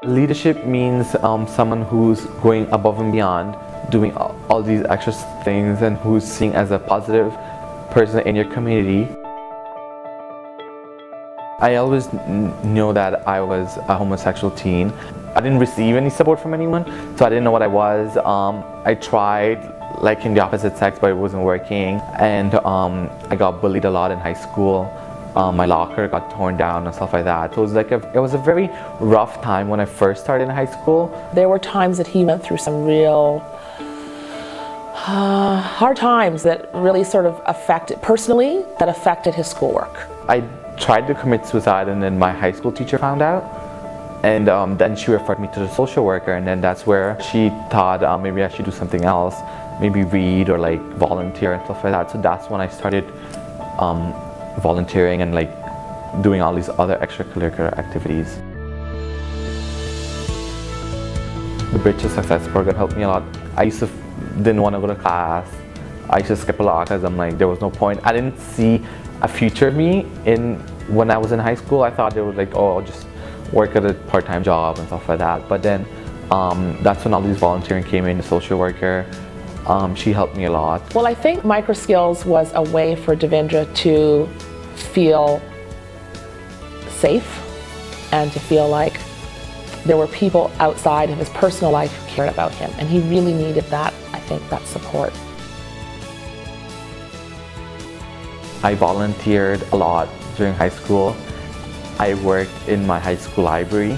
Leadership means someone who's going above and beyond, doing all these extra things, and who's seen as a positive person in your community. I always knew that I was a homosexual teen. I didn't receive any support from anyone, so I didn't know what I was. I tried liking the opposite sex, but it wasn't working, and I got bullied a lot in high school. My locker got torn down and stuff like that. So it was a very rough time when I first started in high school. There were times that he went through some real hard times that really sort of affected his schoolwork. I tried to commit suicide, and then my high school teacher found out, and then she referred me to the social worker, and then that's where she thought maybe I should do something else, maybe read or like volunteer and stuff like that. So that's when I started volunteering and like doing all these other extracurricular activities. The Bridge to Success program helped me a lot. I didn't want to go to class. I used to skip a lot because I'm like, there was no point. I didn't see a future of me when I was in high school. I thought they would like, oh, I'll just work at a part-time job and stuff like that. But then that's when all these volunteering came in, the social worker. She helped me a lot. Well, I think MicroSkills was a way for Devindra to feel safe and to feel like there were people outside of his personal life who cared about him. And he really needed that, I think, that support. I volunteered a lot during high school. I worked in my high school library.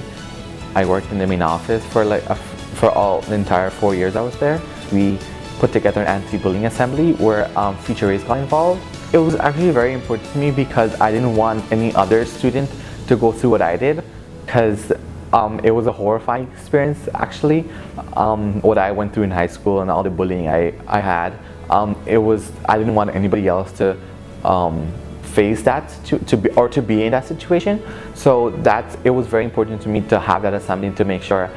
I worked in the main office for the entire 4 years I was there. We put together an anti-bullying assembly where Future Race got involved. It was actually very important to me because I didn't want any other student to go through what I did, because it was a horrifying experience actually. What I went through in high school and all the bullying I had, I didn't want anybody else to face that, to be in that situation. So it was very important to me to have that assembly to make sure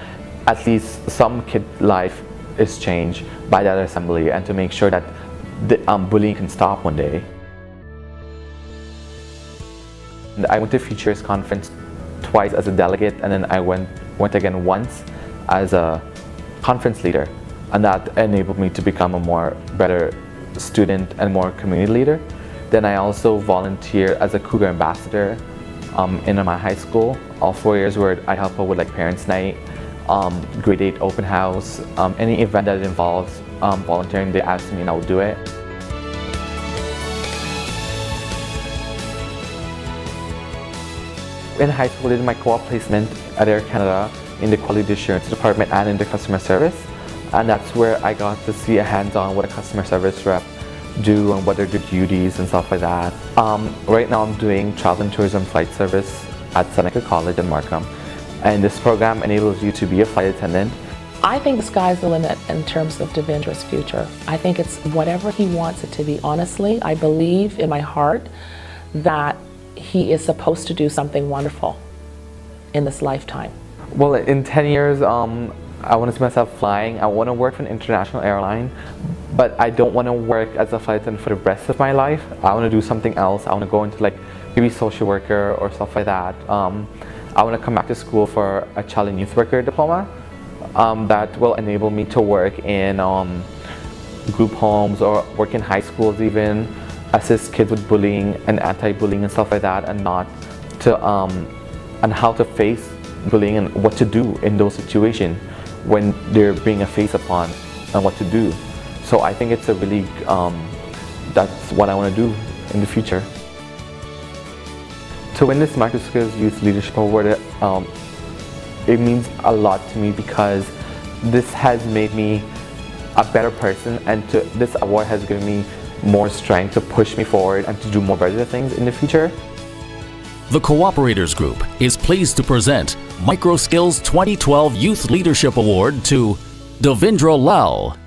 at least some kid life is changed by that assembly, and to make sure that the bullying can stop one day. And I went to Futures conference twice as a delegate, and then I went again once as a conference leader, and that enabled me to become a better student and more community leader. Then I also volunteered as a Cougar ambassador in my high school, all 4 years, where I help out with like parents' night, grade 8 open house, any event that involves volunteering. They ask me and I will do it. In high school, I did my co-op placement at Air Canada in the quality assurance department and in the customer service, and that's where I got to see a hands-on what a customer service rep do and what are their duties and stuff like that. Right now I'm doing travel and tourism flight service at Seneca College in Markham, and this program enables you to be a flight attendant. I think the sky's the limit in terms of Devindra's future. I think it's whatever he wants it to be. Honestly, I believe in my heart that he is supposed to do something wonderful in this lifetime. Well, in 10 years, I want to see myself flying. I want to work for an international airline, but I don't want to work as a flight attendant for the rest of my life. I want to do something else. I want to go into like maybe social worker or stuff like that. I want to come back to school for a child and youth worker diploma that will enable me to work in group homes or work in high schools, even assist kids with bullying and anti-bullying and stuff like that, and how to face bullying and what to do in those situations when they're being a face upon and what to do. So I think it's a really, that's what I want to do in the future. To win this MicroSkills Youth Leadership Award, it means a lot to me because this has made me a better person, and this award has given me more strength to push me forward and to do more better things in the future. The Cooperators Group is pleased to present MicroSkills 2012 Youth Leadership Award to Devindra Lall.